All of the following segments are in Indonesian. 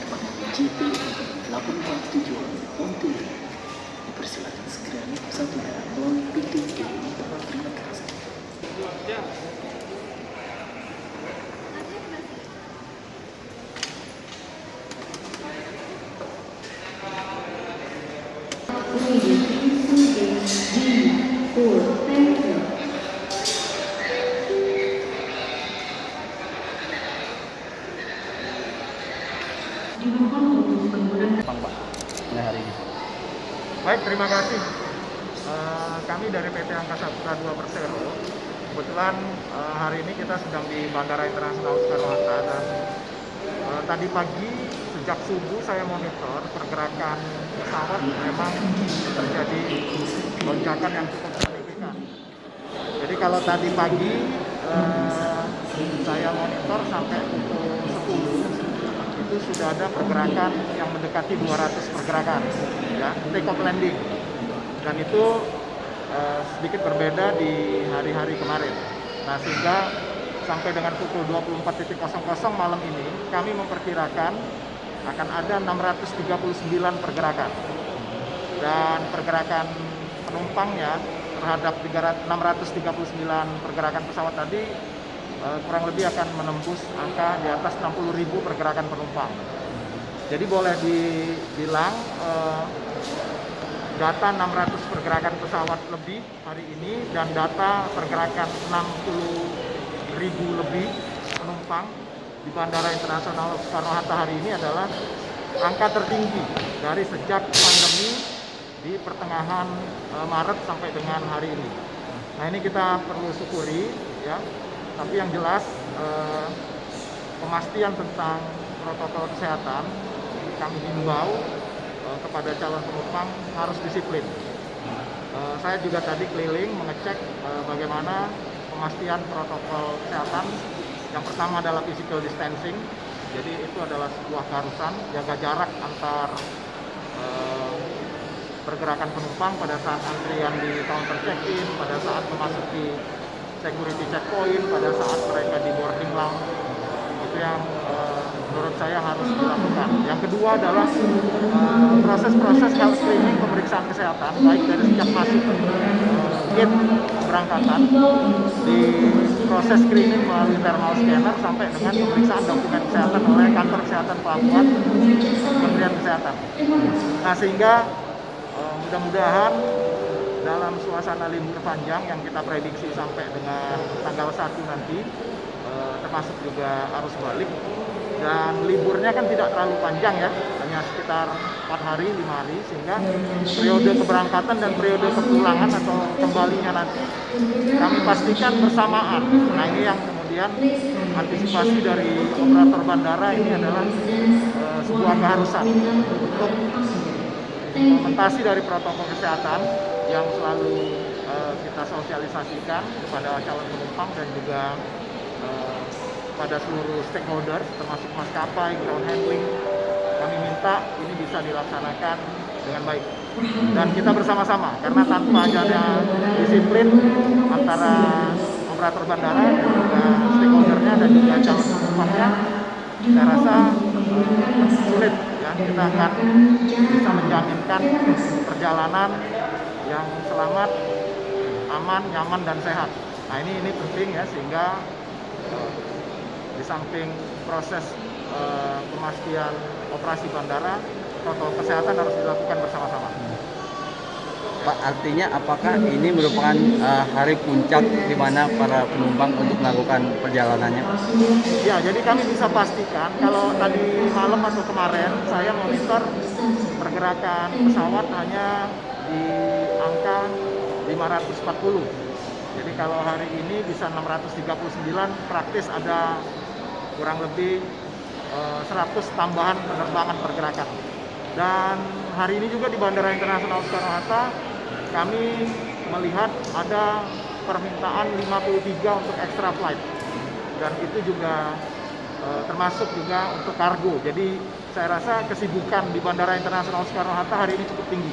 penerbangan JT 847 untuk dipersilakan segera naik pesawatnya melalui pintu D. Terima kasih. Pak, hari ini. Baik, terima kasih. Kami dari PT Angkasa Pura II Persero, kebetulan hari ini kita sedang di Bandara Internasional Soekarno-Hatta dan tadi pagi sejak subuh saya monitor pergerakan pesawat memang terjadi lonjakan yang cukup signifikan. Jadi kalau tadi pagi saya monitor sampai pukul 10 itu sudah ada pergerakan yang mendekati 200 pergerakan, ya, take off landing, dan itu sedikit berbeda di hari-hari kemarin. Nah, sehingga sampai dengan pukul 24.00 malam ini kami memperkirakan akan ada 639 pergerakan, dan pergerakan penumpangnya terhadap 639 pergerakan pesawat tadi kurang lebih akan menembus angka di atas 60.000 pergerakan penumpang. Jadi boleh dibilang data 600 pergerakan pesawat lebih hari ini dan data pergerakan 60.000 lebih penumpang di Bandara Internasional Soekarno-Hatta hari ini adalah angka tertinggi dari sejak pandemi di pertengahan Maret sampai dengan hari ini. Nah, ini kita perlu syukuri, ya. Tapi yang jelas pemastian tentang protokol kesehatan kami himbau kepada calon penumpang harus disiplin. Saya juga tadi keliling mengecek bagaimana pemastian protokol kesehatan. Yang pertama adalah physical distancing, jadi itu adalah sebuah keharusan, jaga jarak antar pergerakan penumpang pada saat antrian di counter check-in, pada saat memasuki security checkpoint, pada saat mereka di boarding lounge. Itu yang menurut saya harus dilakukan. Yang kedua adalah proses-proses health screening, pemeriksaan kesehatan, baik dari sejak masuk gate keberangkatan, di proses screening melalui thermal scanner sampai dengan pemeriksaan dokumen kesehatan oleh kantor kesehatan pelabuhan Kementerian Kesehatan. Nah, sehingga mudah-mudahan dalam suasana libur panjang yang kita prediksi sampai dengan tanggal 1 nanti, termasuk juga arus balik, dan liburnya kan tidak terlalu panjang, ya, hanya sekitar 4 hari, 5 hari, sehingga periode keberangkatan dan periode kepulangan atau kembalinya nanti kami pastikan bersamaan. Nah, ini yang kemudian antisipasi dari operator bandara ini adalah sebuah keharusan untuk implementasi dari protokol kesehatan yang selalu kita sosialisasikan kepada calon penumpang dan juga pada seluruh stakeholder termasuk maskapai, ground handling. Kami minta ini bisa dilaksanakan dengan baik dan kita bersama-sama, karena tanpa adanya disiplin antara operator bandara dan juga stakeholdernya dan juga calon penumpangnya, saya rasa sulit, ya, kita akan bisa menjaminkan perjalanan yang selamat, aman, nyaman, dan sehat. Nah, ini penting, ya, sehingga di samping proses pemastian operasi bandara, protokol kesehatan harus dilakukan bersama-sama. Pak, artinya apakah ini merupakan hari puncak di mana para penumpang untuk melakukan perjalanannya? Ya, jadi kami bisa pastikan kalau tadi malam atau kemarin saya monitor pergerakan pesawat hanya di angka 540. Jadi kalau hari ini bisa 639, praktis ada kurang lebih 100 tambahan penerbangan pergerakan. Dan hari ini juga di Bandara Internasional Soekarno-Hatta kami melihat ada permintaan 53 untuk extra flight, dan itu juga termasuk juga untuk kargo. Jadi saya rasa kesibukan di Bandara Internasional Soekarno-Hatta hari ini cukup tinggi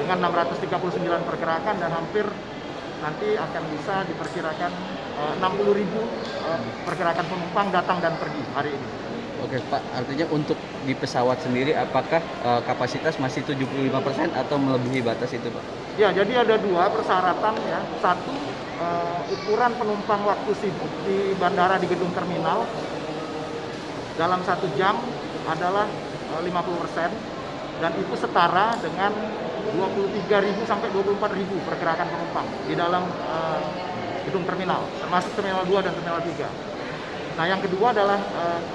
dengan 639 pergerakan, dan hampir nanti akan bisa diperkirakan 60.000 pergerakan penumpang datang dan pergi hari ini. Oke Pak, artinya untuk di pesawat sendiri apakah kapasitas masih 75% atau melebihi batas itu Pak? Ya, jadi ada dua persyaratan ya. Satu, ukuran penumpang waktu sibuk di bandara di gedung terminal dalam 1 jam adalah 50%, dan itu setara dengan 23.000 sampai 24.000 pergerakan penumpang di dalam gedung terminal, termasuk terminal 2 dan terminal 3. Nah, yang kedua adalah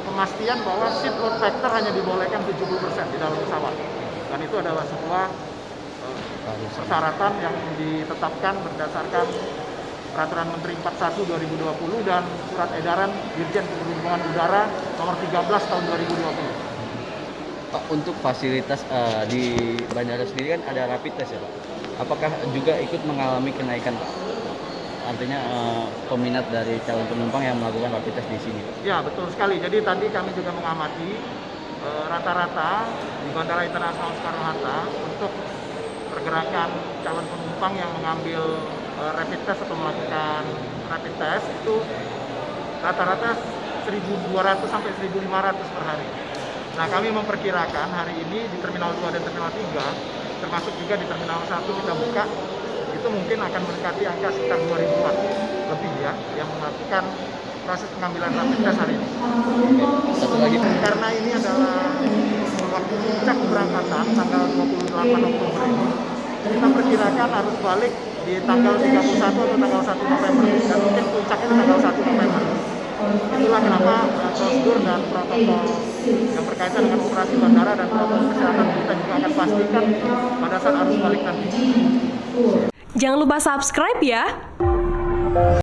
pemastian bahwa seat load factor hanya dibolehkan 70% di dalam pesawat. Dan itu adalah sebuah persyaratan yang ditetapkan berdasarkan Peraturan Menteri 41 2020 dan Surat Edaran Dirjen Perhubungan Udara nomor 13 tahun 2020. Pak, untuk fasilitas di bandara sendiri kan ada rapid test ya Pak. Apakah juga ikut mengalami kenaikan Pak? Artinya peminat dari calon penumpang yang melakukan rapid test di sini Pak? Ya, betul sekali. Jadi tadi kami juga mengamati rata-rata di Bandara Internasional Soekarno-Hatta untuk pergerakan calon penumpang yang mengambil rapid test atau melakukan rapid test itu rata-rata 1.200 sampai 1.500 per hari. Nah, kami memperkirakan hari ini di Terminal 2 dan Terminal 3, termasuk juga di Terminal 1 kita buka, itu mungkin akan mendekati angka sekitar 2.000-an lebih ya, yang melakukan proses pengambilan rapid test hari ini. Satu lagi, Karena ini adalah waktu puncak keberangkatan tanggal 28 Oktober ini, kita perkirakan harus balik di tanggal 31 atau tanggal 1 November, dan mungkin puncaknya di tanggal 1 November. Itulah kenapa prosedur dan protokol yang berkaitan dengan operasi bandara dan protokol kesehatan kita juga akan pastikan pada saat arus balik nanti. Jangan lupa subscribe ya.